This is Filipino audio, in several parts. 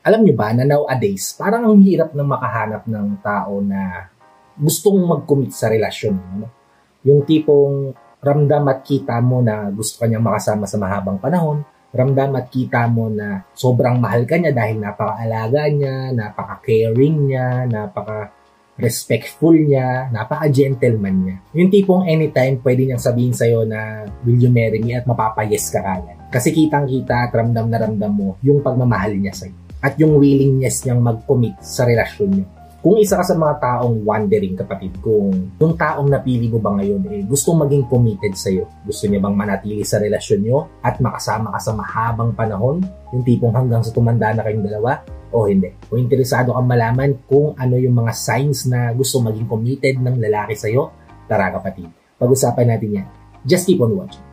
Alam nyo ba na nowadays, parang ang hirap ng makahanap ng tao na gustong mag-commit sa relasyon. No? Yung tipong ramdam at kita mo na gusto kanyang makasama sa mahabang panahon, ramdam at kita mo na sobrang mahal ka niya dahil napaka-alaga niya, napaka-caring niya, napaka-respectful niya, napaka-gentleman niya. Yung tipong anytime pwede niyang sabihin sa'yo na will you marry me at mapapayes ka kagad. Kasi kitang-kita at ramdam na ramdam mo yung pagmamahal niya sa'yo at yung willingness niyang mag-commit sa relasyon niyo. Kung isa ka sa mga taong wondering, kapatid, kung yung taong napili mo ba ngayon gustong maging committed sa'yo, gusto niya bang manatili sa relasyon niyo at makasama ka sa mahabang panahon, yung tipong hanggang sa tumanda na kayong dalawa, o hindi. Kung interesado kang malaman kung ano yung mga signs na gusto maging committed ng lalaki sa'yo, tara kapatid, pag-usapan natin yan. Just keep on watching.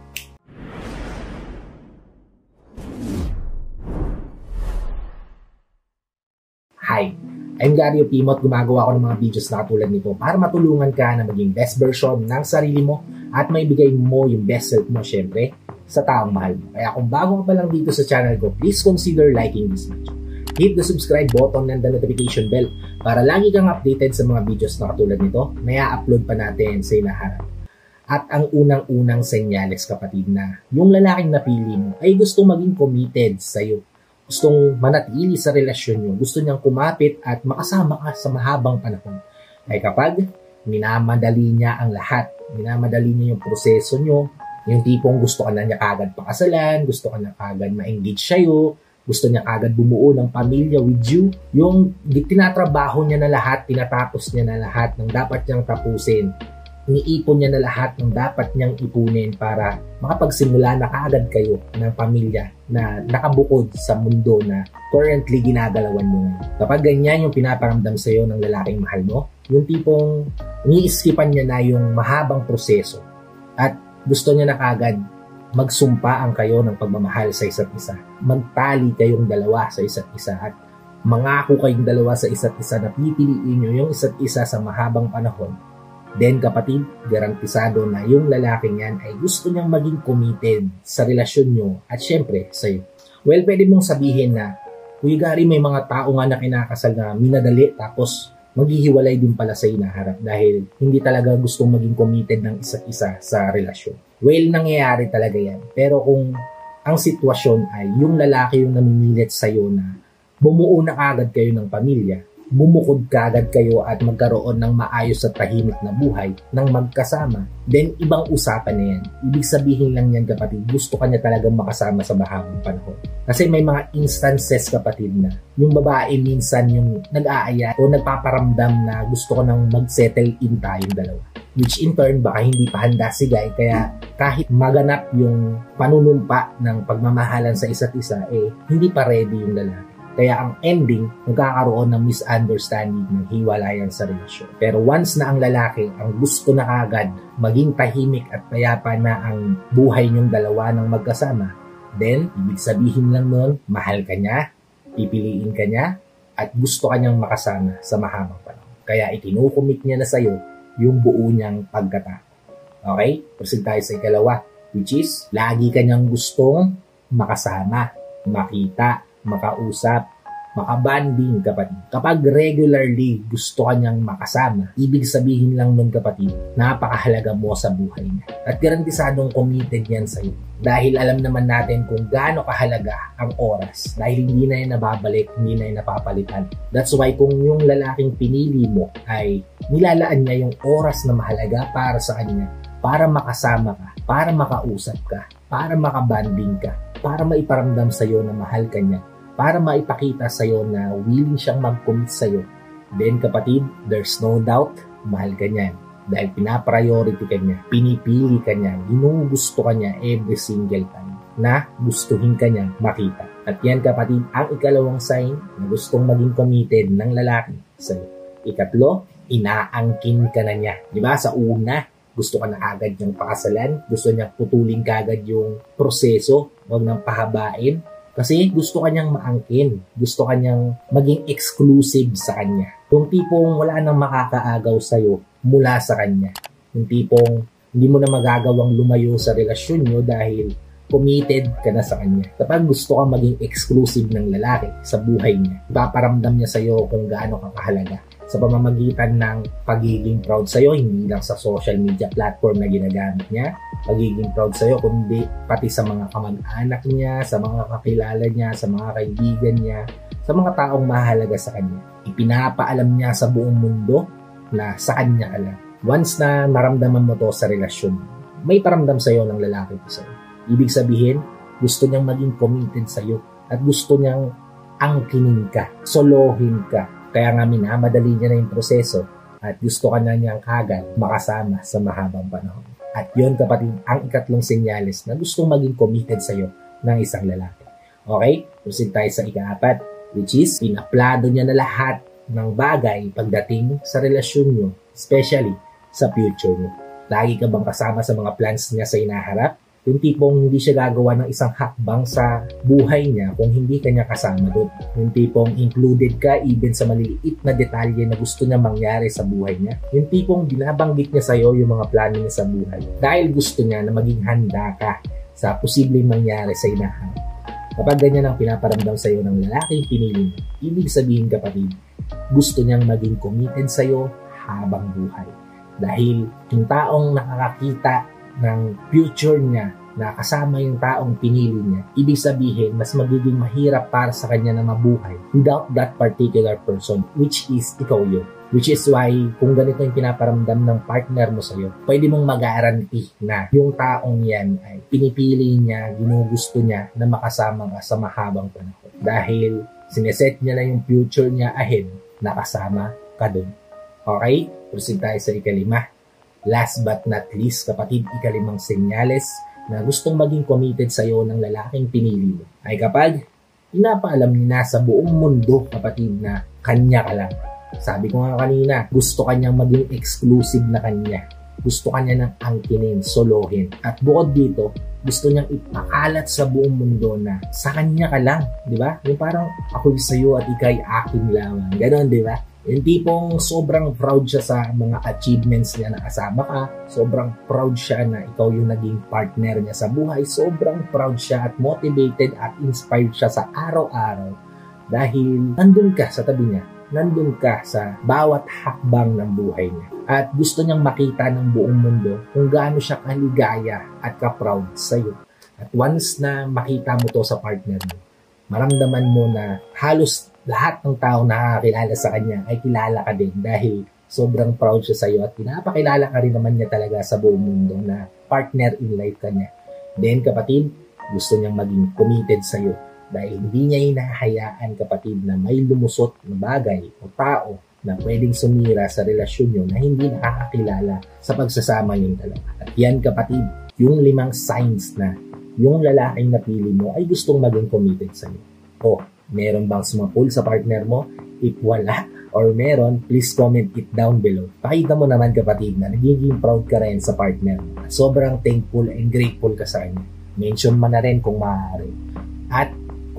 Hi, I'm Gary Opimo at gumagawa ko ng mga videos na katulad nito para matulungan ka na maging best version ng sarili mo at maibigay mo yung best self mo syempre sa taong mahal mo. Kaya kung bago ka pa lang dito sa channel ko, please consider liking this video. Hit the subscribe button and the notification bell para lagi kang updated sa mga videos na katulad nito na i-upload pa natin sa inaharap. At ang unang-unang senyales kapatid na yung lalaking napili mo ay gusto maging committed sa'yo. Gustong manatili sa relasyon nyo, gusto niyang kumapit at makasama ka sa mahabang panahon. Ay kapag minamadali niya ang lahat, minamadali niya yung proseso nyo, yung tipong gusto ka na niya kagad pakasalan, gusto ka na kagad ma-engage sa'yo, gusto niya kagad bumuo ng pamilya with you, yung tinatrabaho niya na lahat, tinatapos niya na lahat ng dapat niyang tapusin, iniipon niya na lahat ng dapat niyang ipunin para makapagsimula na kaagad kayo ng pamilya na nakabukod sa mundo na currently ginagalawan mo ngayon. Kapag ganyan yung pinaparamdam sa iyo ng lalaking mahal mo, yung tipong ni-skipan niya na yung mahabang proseso at gusto niya na kaagad magsumpaan kayo ng pagmamahal sa isa't isa. Magtali kayong dalawa sa isa't isa at mangako kayong dalawa sa isa't isa na pipiliin niyo yung isa't isa sa mahabang panahon. Then kapatid, garantisado na yung lalaking yan ay gusto niyang maging committed sa relasyon nyo at syempre sa'yo. Well, pwede mong sabihin na, Kuya Gary, may mga tao nga na kinakasal na minadali tapos maghihiwalay din pala sa inaharap dahil hindi talaga gustong maging committed ng isa't isa sa relasyon. Well, nangyayari talaga yan. Pero kung ang sitwasyon ay yung lalaki yung namimilit sa'yo na bumuo na agad kayo ng pamilya, bumukod kagad kayo at magkaroon ng maayos at tahimik na buhay ng magkasama, then ibang usapan na yan. Ibig sabihin lang yan kapatid, gusto ka niya talagang makasama sa mahabang panahon. Kasi may mga instances kapatid na yung babae minsan yung nag-aaya o nagpaparamdam na gusto ko nang mag-settle in tayong dalawa. Which in turn, baka hindi pa handa si guy, kaya kahit maganap yung panunumpa ng pagmamahalan sa isa't isa, hindi pa ready yung lalaki. Kaya ang ending, magkakaroon ng misunderstanding ng hiwalayan sa relasyon. Pero once na ang lalaki, ang gusto na agad, maging tahimik at payapa na ang buhay niyong dalawa ng magkasama, then, ibig sabihin lang nun, mahal ka niya, pipiliin ka niya, at gusto ka niyang makasama sa mahabang panahon. Kaya itinukumit niya na sa'yo yung buo niyang pagkatao. Okay? Proceed tayo sa ikalawa, which is, lagi ka niyang gustong makasama, makita, makausap, makabanding kapatid. Kapag regularly gusto ka niyang makasama, ibig sabihin lang nun kapatid, napakahalaga mo sa buhay niya. At garantisadong committed yan sa'yo. Dahil alam naman natin kung gaano kahalaga ang oras. Dahil hindi na yan nababalik, hindi na yan napapalitan. That's why kung yung lalaking pinili mo ay nilalaan niya yung oras na mahalaga para sa kanya, para makasama ka, para makausap ka, para makabanding ka, para maiparamdam sa'yo na mahal ka niya, para maipakita sa'yo na willing siyang mag-commit sa'yo. Then kapatid, there's no doubt, mahal ka niya. Dahil pinapriority ka niya, pinipili ka niya, ginugusto ka niya every single time na gustuhin ka niya makita. At yan kapatid, ang ikalawang sign na gustong maging committed ng lalaki sa'yo. Ikatlo, inaangkin ka na niya. Diba sa una, gusto ka na agad niyang pakasalan, gusto niyang putulin kagad yung proseso, huwag nang pahabain, kasi gusto ka niyang maangkin, gusto ka niyang maging exclusive sa kanya. Yung tipong wala nang makakaagaw sa'yo mula sa kanya. Yung tipong hindi mo na magagawang lumayo sa relasyon niyo dahil committed ka na sa kanya. Kapag gusto kang maging exclusive ng lalaki sa buhay niya, ipaparamdam niya sa'yo kung gaano ka kahalaga sa pamamagitan ng pagiging proud sa'yo, hindi lang sa social media platform na ginagamit niya, pagiging proud sa'yo, kundi pati sa mga kamag-anak niya, sa mga kakilala niya, sa mga kaibigan niya, sa mga taong mahalaga sa kanya. Ipinapaalam niya sa buong mundo na sa kanya ka lang. Once na maramdaman mo to sa relasyon, may paramdam sa'yo ng lalaki ko sa'yo. Ibig sabihin, gusto niyang maging committed sa'yo at gusto niyang angkinin ka, solohin ka. Kaya nga minamadali niya na yung proseso at gusto ka na niyang kagad makasama sa mahabang panahon. At yun kapatid, ang ikatlong senyales na gustong maging committed sa'yo ng isang lalaki. Okay? Proceed tayo sa ika-4, which is, pinaplado niya na lahat ng bagay pagdating sa relasyon niyo, especially sa future niyo. Lagi ka bang kasama sa mga plans niya sa inaharap? Yung tipong hindi siya gagawa ng isang hakbang sa buhay niya kung hindi ka niya kasama doon. Yung tipong included ka even sa maliliit na detalye na gusto niya mangyari sa buhay niya. Yung tipong binabanggit niya sa'yo yung mga plano niya sa buhay dahil gusto niya na maging handa ka sa posibleng mangyari sa inaharap. Kapag ganyan ang pinaparamdam sa'yo ng lalaking pinili mo, ibig sabihin kapatid, gusto niyang maging committed sa'yo habang buhay. Dahil yung taong nakakakita ng future niya na kasama yung taong pinili niya, ibig sabihin mas magiging mahirap para sa kanya na mabuhay without that particular person, which is ikaw yun. Which is why kung ganito yung pinaparamdam ng partner mo sa'yo, pwede mong mag-guarantee na yung taong yan ay pinipili niya, ginugusto niya na makasama ka sa mahabang panahon. Dahil sineset niya na yung future niya ahead na kasama ka dun. Okay? Proceed tayo sa ika-5. Last but not least, kapatid, ika-5 senyales na gustong maging committed sa'yo ng lalaking pinili mo ay kapag pinapaalam niya na sa buong mundo, kapatid, na kanya ka lang. Sabi ko nga kanina, gusto kanyang maging exclusive na kanya. Gusto kanya ng angkinin, solohin. At bukod dito, gusto niyang ipakalat sa buong mundo na sa kanya ka lang. Di ba? Yung parang ako'y sa'yo at ika'y akin lamang. Ganon, di ba? Yung tipong sobrang proud siya sa mga achievements niya na kasama ka. Sobrang proud siya na ikaw yung naging partner niya sa buhay. Sobrang proud siya at motivated at inspired siya sa araw-araw. Dahil nandun ka sa tabi niya. Nandun ka sa bawat hakbang ng buhay niya. At gusto niyang makita ng buong mundo kung gaano siya kaligaya at ka-proud sa'yo. At once na makita mo to sa partner mo, maramdaman mo na halos lahat ng tao na nakakilala sa kanya ay kilala ka din dahil sobrang proud siya sa'yo at pinapakilala ka rin naman niya talaga sa buong mundo na partner in life ka niya. Then kapatid, gusto niyang maging committed sa'yo dahil hindi niya hinahayaan kapatid na may lumusot na bagay o tao na pwedeng sumira sa relasyon niyo na hindi nakakakilala sa pagsasama yung dalawa. At yan kapatid, yung 5 signs na yung lalaking napili mo ay gustong maging committed sa'yo. O, meron bang sumapul sa partner mo? If wala, or meron, please comment it down below. Pakita mo naman kapatid na nagiging proud ka rin sa partner mo. Sobrang thankful and grateful ka sa kanya. Mention mo na rin kung maaari. At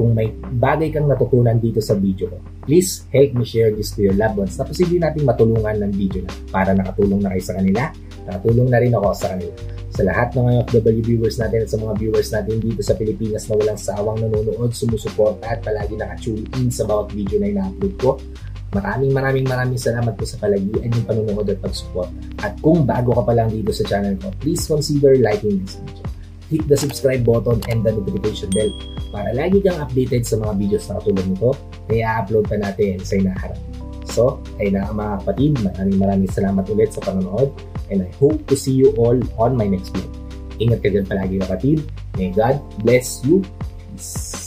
kung may bagay kang natutunan dito sa video ko, please help me share this to your loved ones na posible nating matulungan ng video na para nakatulong na kayo sa kanila, nakatulong na rin ako sa kanila. Sa lahat ng mga OFW viewers natin at sa mga viewers natin dito sa Pilipinas na walang sawang nanonood, sumusuporta at palagi nakatune in sa bawat video na ina-upload ko. Maraming salamat po sa palagian yung panonood at pagsuporta. At kung bago ka pa lang dito sa channel ko, please consider liking this video. Hit the subscribe button and the notification bell para lagi kang updated sa mga videos na katulad nito na i-upload pa natin sa inaharap. So, ay na mga kapatid, maraming salamat ulit sa panonood and I hope to see you all on my next vlog. Ingat ka dyan palagi kapatid. May God bless you. Peace.